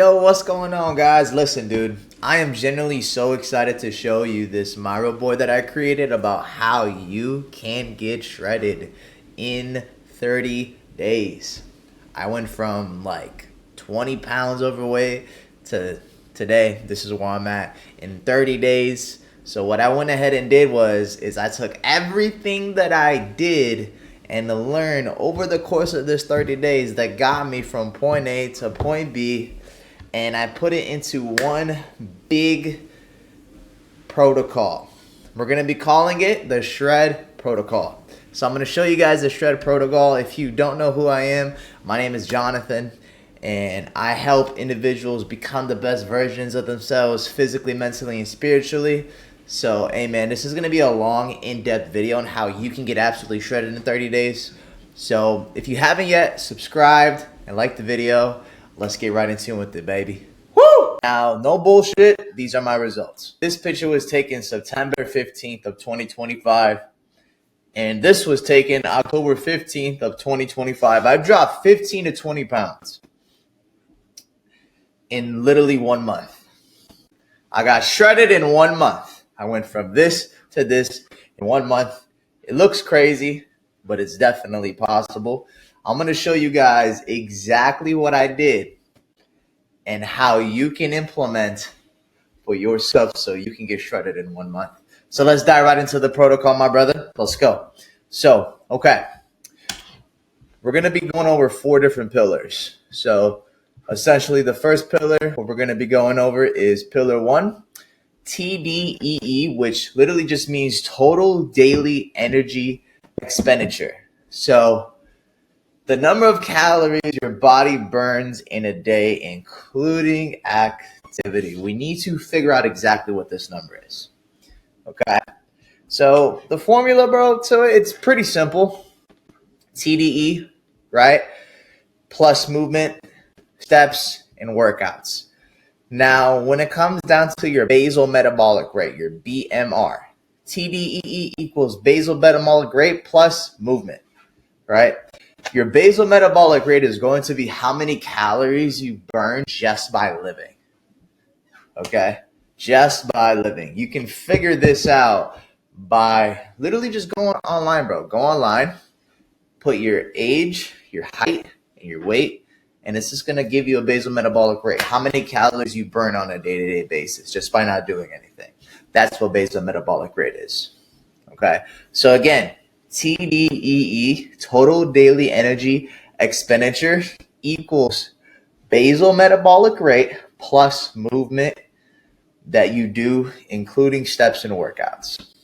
Yo, what's going on, guys? Listen, dude, I am genuinely so excited to show you this Miro board that I created about how you can get shredded in 30 days. I went from like 20 pounds overweight to today. This is where I'm at in 30 days. So what I went ahead and did is I took everything that I did and learned over the course of this 30 days that got me from point A to point B, and I put it into one big protocol. We're going to be calling it the Shred Protocol. So I'm going to show you guys the Shred Protocol. If you don't know who I am, my name is Jonathan, and I help individuals become the best versions of themselves physically, mentally, and spiritually. So, hey man, this is going to be a long, in-depth video on how you can get absolutely shredded in 30 days. So if you haven't yet, subscribed and like the video. Let's get right into it with it, baby. Woo! Now, no bullshit. These are my results. This picture was taken September 15th of 2025. And this was taken October 15th of 2025. I've dropped 15 to 20 pounds in literally 1 month. I got shredded in 1 month. I went from this to this in 1 month. It looks crazy, but it's definitely possible. I'm going to show you guys exactly what I did and how you can implement for yourself so you can get shredded in 1 month. So let's dive right into the protocol, my brother. Let's go. So, okay. We're going to be going over 4 different pillars. So essentially the first pillar, what we're going to be going over is pillar 1, TDEE, which literally just means total daily energy expenditure. So the number of calories your body burns in a day, including activity. We need to figure out exactly what this number is. Okay. So the formula, bro, so it's pretty simple. TDE, right? Plus movement, steps, and workouts. Now, when it comes down to your basal metabolic rate, your BMR, TDEE equals basal metabolic rate plus movement, right? Your basal metabolic rate is going to be how many calories you burn just by living. Okay? Just by living. You can figure this out by literally just going online, bro. Go online, put your age, your height, and your weight, and it's just going to give you a basal metabolic rate. How many calories you burn on a day-to-day basis just by not doing anything. That's what basal metabolic rate is. Okay? So again, TDEE, total daily energy expenditure, equals basal metabolic rate plus movement that you do, including steps and workouts.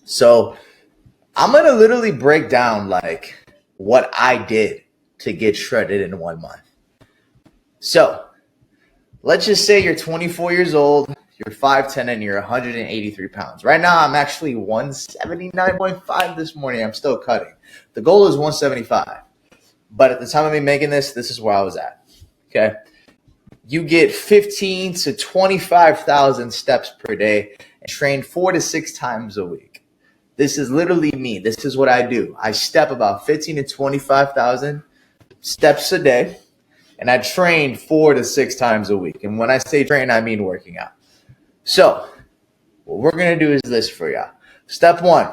So I'm going to literally break down like what I did to get shredded in 1 month. So let's just say you're 24 years old, you're 5'10", and you're 183 pounds. Right now, I'm actually 179.5 this morning. I'm still cutting. The goal is 175. But at the time of me making this is where I was at. Okay? You get 15 to 25,000 steps per day and train 4 to 6 times a week. This is literally me. This is what I do. I step about 15 to 25,000 steps a day, and I train 4 to 6 times a week. And when I say train, I mean working out. So what we're going to do is this for y'all. Step 1,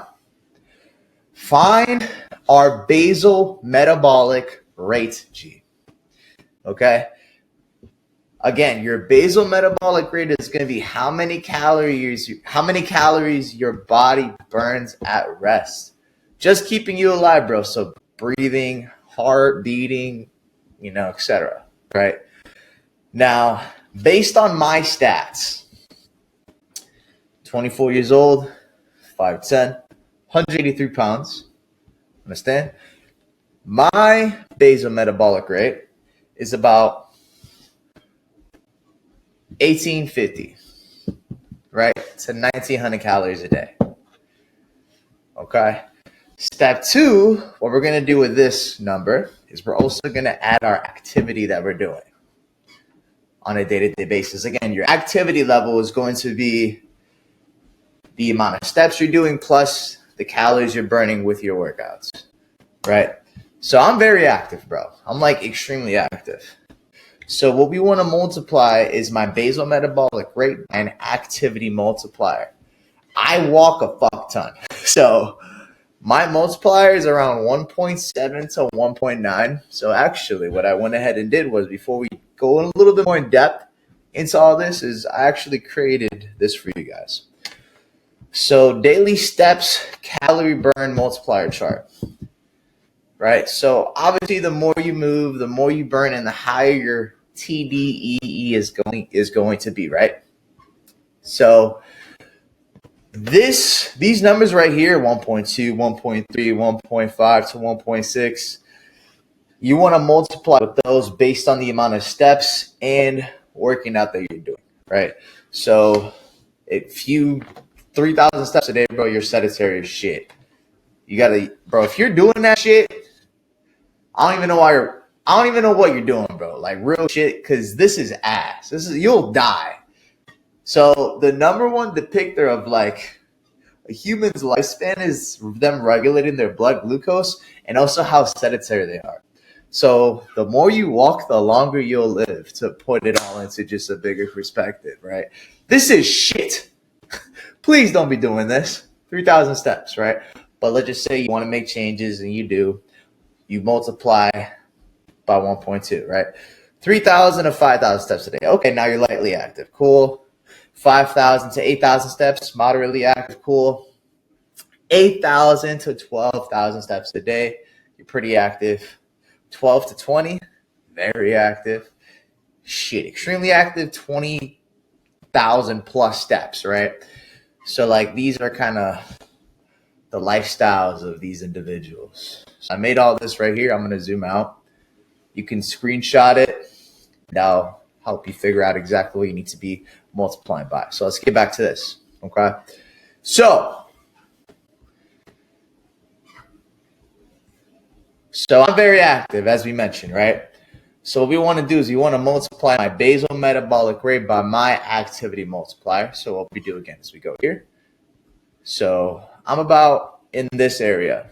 find our basal metabolic rate, G. Okay? Again, your basal metabolic rate is going to be how many calories your body burns at rest. Just keeping you alive, bro. So breathing, heart beating, etc. Right? Now, based on my stats, 24 years old, 5'10", 183 pounds. Understand? My basal metabolic rate is about 1850, right? To 1900 calories a day. Okay. Step 2, what we're going to do with this number is we're also going to add our activity that we're doing on a day-to-day basis. Again, your activity level is going to be the amount of steps you're doing plus the calories you're burning with your workouts, right? So I'm very active, bro. I'm like extremely active. So what we want to multiply is my basal metabolic rate and activity multiplier. I walk a fuck ton. So my multiplier is around 1.7 to 1.9. So actually what I went ahead and did was, before we go a little bit more in depth into all this, is I actually created this for you guys. So daily steps, calorie burn multiplier chart, right? So obviously the more you move, the more you burn, and the higher your TDEE is going to be, right? So these numbers right here, 1.2, 1.3, 1.5 to 1.6, you want to multiply with those based on the amount of steps and working out that you're doing, right? So if you 3,000 steps a day, bro, you're sedentary as shit. You gotta, bro, if you're doing that shit, I don't even know what you're doing, bro. Like, real shit, because this is ass. You'll die. So the number one depictor of like a human's lifespan is them regulating their blood glucose and also how sedentary they are. So the more you walk, the longer you'll live, to put it all into just a bigger perspective, right? This is shit. Please don't be doing this. 3,000 steps, right? But let's just say you want to make changes, and you do. You multiply by 1.2, right? 3,000 to 5,000 steps a day. Okay, now you're lightly active. Cool. 5,000 to 8,000 steps, moderately active. Cool. 8,000 to 12,000 steps a day, you're pretty active. 12 to 20, very active. Shit, extremely active, 20,000 plus steps, right? So like, these are kind of the lifestyles of these individuals. So I made all this right here. I'm going to zoom out. You can screenshot it. That'll help you figure out exactly what you need to be multiplying by. So let's get back to this, okay? So I'm very active, as we mentioned, right? So what we want to do is we want to multiply my basal metabolic rate by my activity multiplier. So what we do again is we go here. So I'm about in this area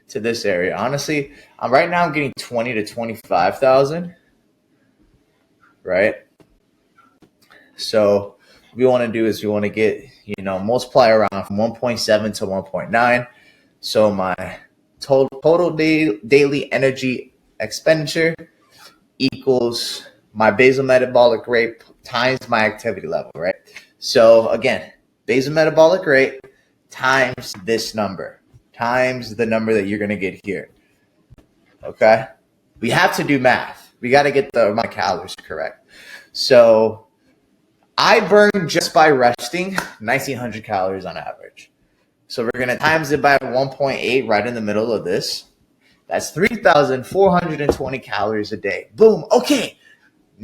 to this area. Honestly, I'm getting 20 to 25,000, right? So what we want to do is we want to get, multiply around from 1.7 to 1.9. So my total daily energy expenditure equals my basal metabolic rate times my activity level, right? So again, basal metabolic rate times this number, times the number that you're going to get here, okay? We have to do math. We got to get the amount of calories correct. So I burn, just by resting, 1,900 calories on average. So we're going to times it by 1.8 right in the middle of this. That's 3,420 calories a day. Boom. Okay.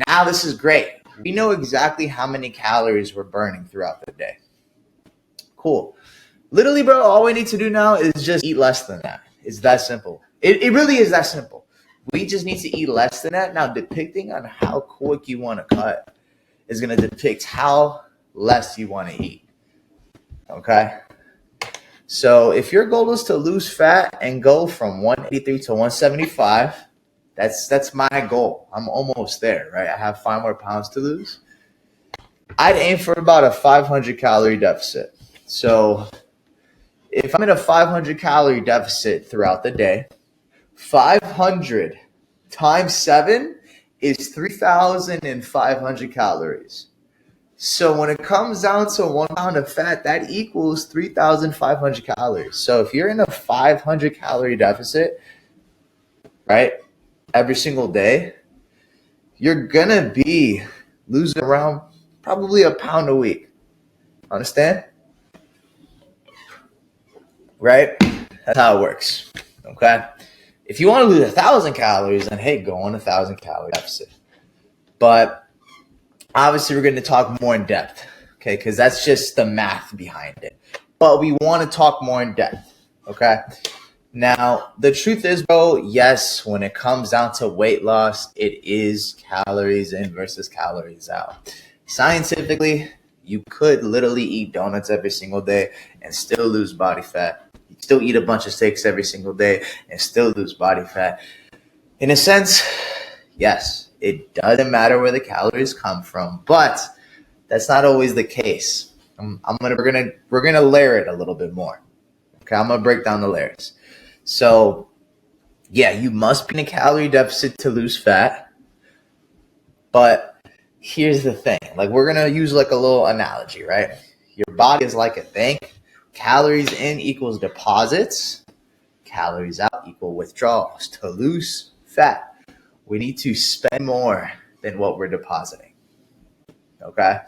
Now this is great. We know exactly how many calories we're burning throughout the day. Cool. Literally, bro, all we need to do now is just eat less than that. It's that simple. It really is that simple. We just need to eat less than that. Now, depicting on how quick you want to cut is going to depict how less you want to eat. Okay? So if your goal is to lose fat and go from 183 to 175, that's my goal. I'm almost there, right? I have 5 more pounds to lose. I'd aim for about a 500 calorie deficit. So if I'm in a 500 calorie deficit throughout the day, 500 times 7 is 3,500 calories. So when it comes down to 1 pound of fat, that equals 3,500 calories. So if you're in a 500 calorie deficit, right, every single day, you're going to be losing around probably a pound a week. Understand? Right? That's how it works. Okay? If you want to lose 1,000 calories, then hey, go on a 1,000 calorie deficit. But obviously, we're going to talk more in depth, okay? Because that's just the math behind it. But we want to talk more in depth, okay? Now, the truth is, bro, yes, when it comes down to weight loss, it is calories in versus calories out. Scientifically, you could literally eat donuts every single day and still lose body fat. You still eat a bunch of steaks every single day and still lose body fat. In a sense, yes. It doesn't matter where the calories come from, but that's not always the case. We're gonna layer it a little bit more. Okay, I'm gonna break down the layers. So yeah, you must be in a calorie deficit to lose fat, but here's the thing. Like, we're gonna use like a little analogy, right? Your body is like a bank. Calories in equals deposits. Calories out equal withdrawals. To lose fat, we need to spend more than what we're depositing. Okay?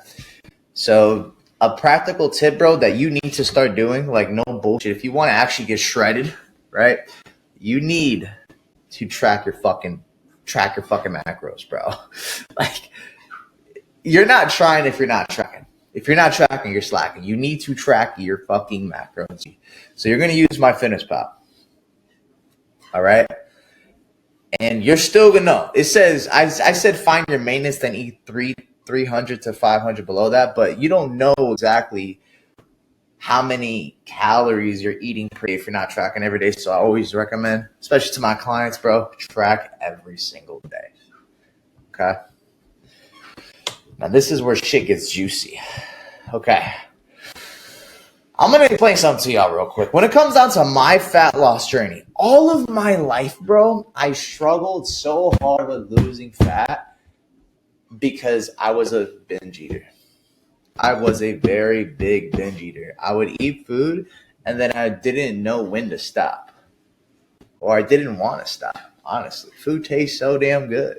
So a practical tip, bro, that you need to start doing, like, no bullshit. If you want to actually get shredded, right? You need to track your fucking macros, bro. Like, you're not trying if you're not tracking. If you're not tracking, you're slacking. You need to track your fucking macros. So you're going to use MyFitnessPal. All right? And you're still going to know. It says, I said find your maintenance, then eat 300 to 500 below that, but you don't know exactly how many calories you're eating per day if you're not tracking every day. So I always recommend, especially to my clients, bro, track every single day. Okay? Now, this is where shit gets juicy. Okay. I'm going to explain something to y'all real quick. When it comes down to my fat loss journey, all of my life, bro, I struggled so hard with losing fat because I was a binge eater. I was a very big binge eater. I would eat food and then I didn't know when to stop. Or I didn't want to stop, honestly. Food tastes so damn good,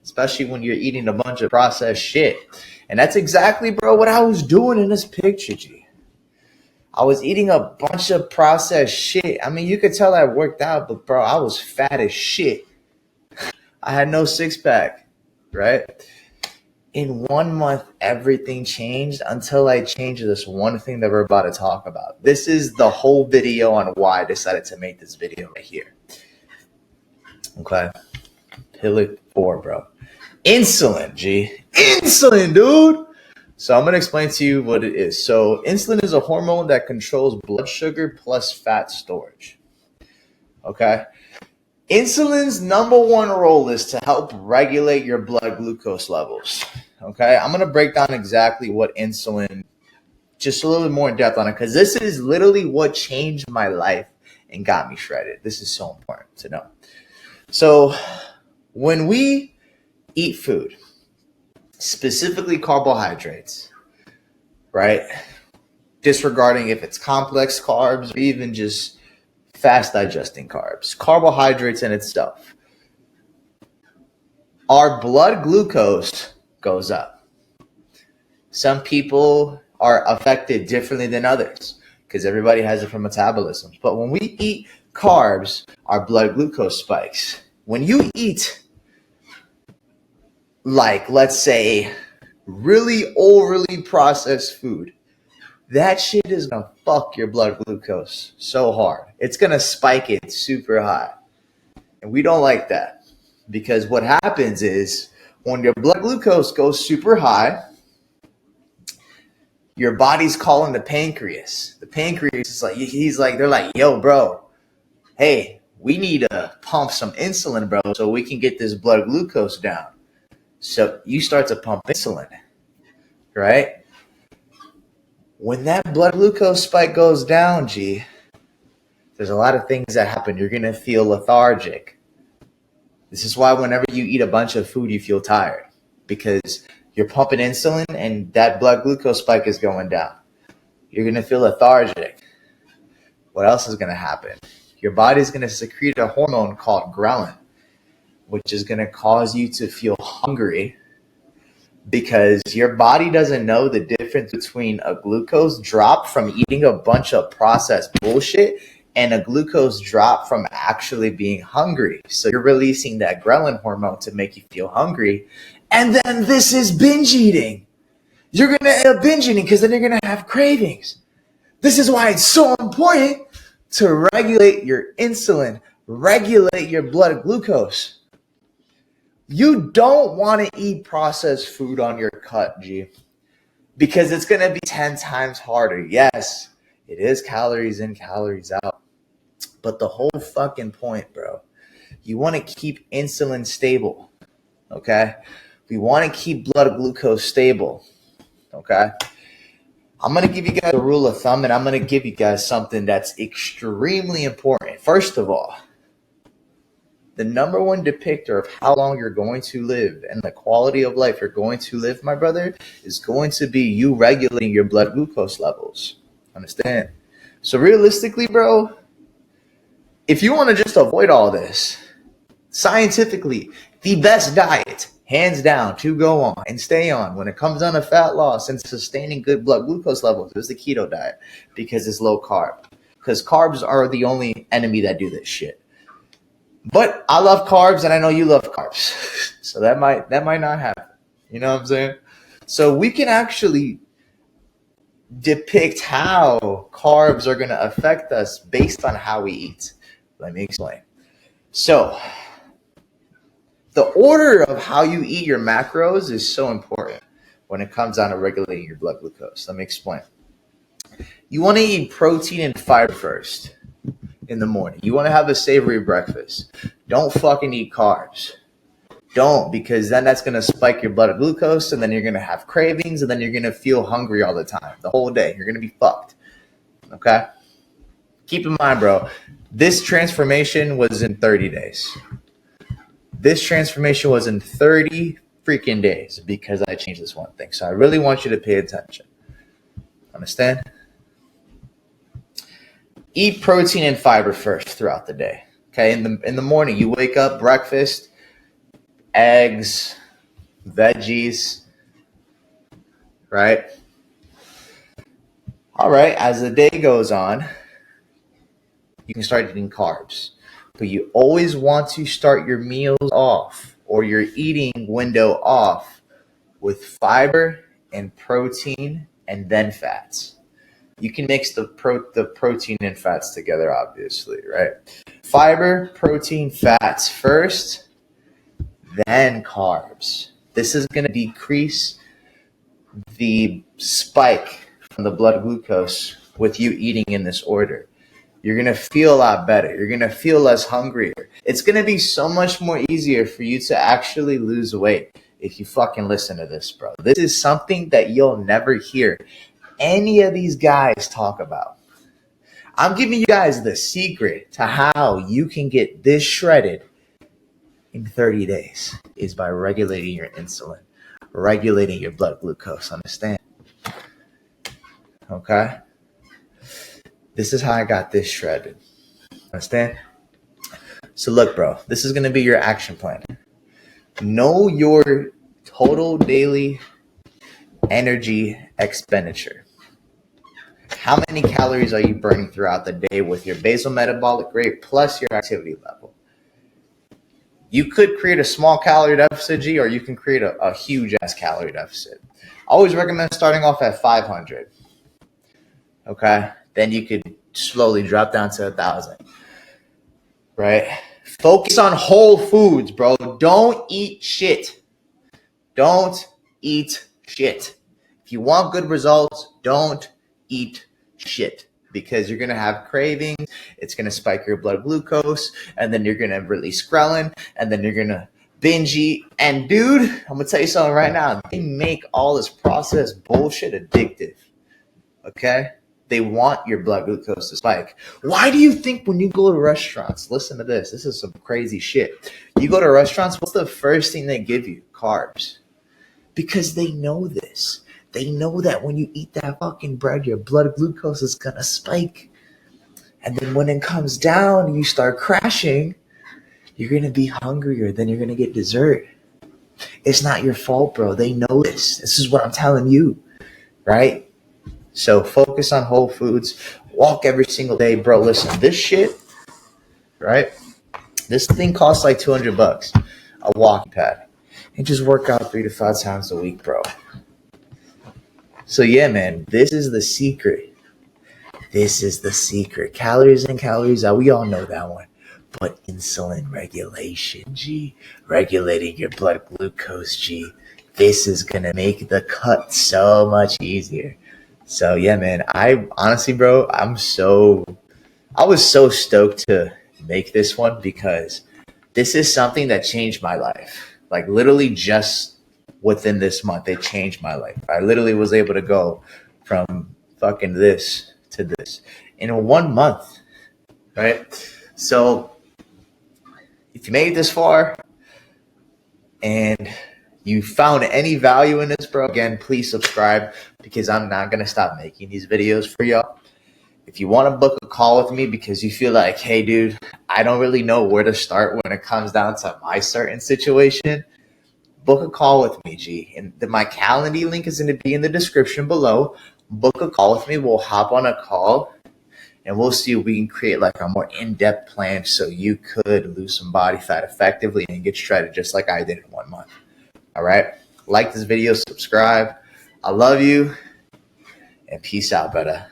especially when you're eating a bunch of processed shit. And that's exactly, bro, what I was doing in this picture, G. I was eating a bunch of processed shit. I mean, you could tell I worked out, but, bro, I was fat as shit. I had no six-pack, right? In 1 month, everything changed until I changed this one thing that we're about to talk about. This is the whole video on why I decided to make this video right here. Okay. Pillar 4, bro. Insulin, G. Insulin, dude. So I'm going to explain to you what it is. So insulin is a hormone that controls blood sugar plus fat storage. Okay. Insulin's number one role is to help regulate your blood glucose levels. Okay. I'm going to break down exactly what insulin, just a little bit more in depth on it, because this is literally what changed my life and got me shredded. This is so important to know. So when we eat food, specifically carbohydrates, right? Disregarding if it's complex carbs or even just fast digesting carbs, carbohydrates in itself, our blood glucose goes up. Some people are affected differently than others because everybody has different metabolisms. But when we eat carbs, our blood glucose spikes. When you eat, like, let's say, really overly processed food, that shit is going to fuck your blood glucose so hard. It's going to spike it super high. And we don't like that, because what happens is when your blood glucose goes super high, your body's calling the pancreas. The pancreas is like, they're like, yo, bro, hey, we need to pump some insulin, bro, so we can get this blood glucose down. So you start to pump insulin, right? When that blood glucose spike goes down, G, there's a lot of things that happen. You're going to feel lethargic. This is why whenever you eat a bunch of food, you feel tired, because you're pumping insulin and that blood glucose spike is going down. You're going to feel lethargic. What else is going to happen? Your body's going to secrete a hormone called ghrelin, which is going to cause you to feel hungry, because your body doesn't know the difference between a glucose drop from eating a bunch of processed bullshit and a glucose drop from actually being hungry. So you're releasing that ghrelin hormone to make you feel hungry. And then this is binge eating. You're going to end up binge eating because then you're going to have cravings. This is why it's so important to regulate your insulin, regulate your blood glucose. You don't want to eat processed food on your cut, G, because it's going to be 10 times harder. Yes, it is calories in, calories out. But the whole fucking point, bro, you want to keep insulin stable. Okay. We want to keep blood glucose stable. Okay. I'm going to give you guys a rule of thumb, and I'm going to give you guys something that's extremely important. First of all, the number one depictor of how long you're going to live and the quality of life you're going to live, my brother, is going to be you regulating your blood glucose levels. Understand? So realistically, bro, if you want to just avoid all this, scientifically, the best diet, hands down, to go on and stay on when it comes down to fat loss and sustaining good blood glucose levels is the keto diet, because it's low carb. Because carbs are the only enemy that do this shit. But I love carbs, and I know you love carbs. So that might not happen. You know what I'm saying? So we can actually depict how carbs are going to affect us based on how we eat. Let me explain. So the order of how you eat your macros is so important when it comes down to regulating your blood glucose. Let me explain. You want to eat protein and fiber first in the morning. You want to have a savory breakfast. Don't fucking eat carbs. Don't, because then that's going to spike your blood glucose, and then you're going to have cravings, and then you're going to feel hungry all the time, the whole day. You're going to be fucked. Okay? Keep in mind, bro, this transformation was in 30 days. This transformation was in 30 freaking days because I changed this one thing. So I really want you to pay attention. Understand? Eat protein and fiber first throughout the day. Okay? In the morning, you wake up, breakfast, eggs, veggies, right? All right, as the day goes on, you can start eating carbs. But you always want to start your meals off, or your eating window off, with fiber and protein and then fats. You can mix the protein and fats together, obviously, right? Fiber, protein, fats first, then carbs. This is going to decrease the spike from the blood glucose with you eating in this order. You're going to feel a lot better. You're going to feel less hungrier. It's going to be so much more easier for you to actually lose weight if you fucking listen to this, bro. This is something that you'll never hear any of these guys talk about. I'm giving you guys the secret to how you can get this shredded in 30 days is by regulating your insulin, regulating your blood glucose. Understand? Okay? This is how I got this shredded. Understand? So look, bro, this is going to be your action plan. Know your total daily energy expenditure. How many calories are you burning throughout the day with your basal metabolic rate plus your activity level? You could create a small calorie deficit, G, or you can create a huge-ass calorie deficit. I always recommend starting off at 500. Okay? Then you could slowly drop down to 1,000. Right? Focus on whole foods, bro. Don't eat shit. Don't eat shit. If you want good results, don't eat shit, because you're going to have cravings. It's going to spike your blood glucose, and then you're going to release ghrelin, and then you're going to binge eat. And dude, I'm going to tell you something right now. They make all this processed bullshit addictive. Okay? They want your blood glucose to spike. Why do you think when you go to restaurants, listen to this. This is some crazy shit. You go to restaurants, what's the first thing they give you? Carbs. Because they know this. They know that when you eat that fucking bread, your blood glucose is going to spike. And then when it comes down and you start crashing, you're going to be hungrier. Then you're going to get dessert. It's not your fault, bro. They know this. This is what I'm telling you, right? So focus on whole foods. Walk every single day, bro. Listen, this shit, right? This thing costs like $200, a walking pad. And just work out 3 to 5 times a week, bro. So yeah, man, this is the secret. This is the secret. Calories in, calories out. We all know that one. But insulin regulation, G. Regulating your blood glucose, G. This is going to make the cut so much easier. So yeah, man, I honestly, bro, I was so stoked to make this one because this is something that changed my life. Like literally just within this month, it changed my life. I literally was able to go from fucking this to this in 1 month, right? So if you made it this far and you found any value in this, bro, again, please subscribe because I'm not going to stop making these videos for y'all. If you want to book a call with me because you feel like, hey, dude, I don't really know where to start when it comes down to my certain situation, book a call with me, G. And my Calendly link is going to be in the description below. Book a call with me. We'll hop on a call and we'll see if we can create like a more in-depth plan so you could lose some body fat effectively and get shredded just like I did in 1 month. All right? Like this video, subscribe. I love you, and peace out, brother.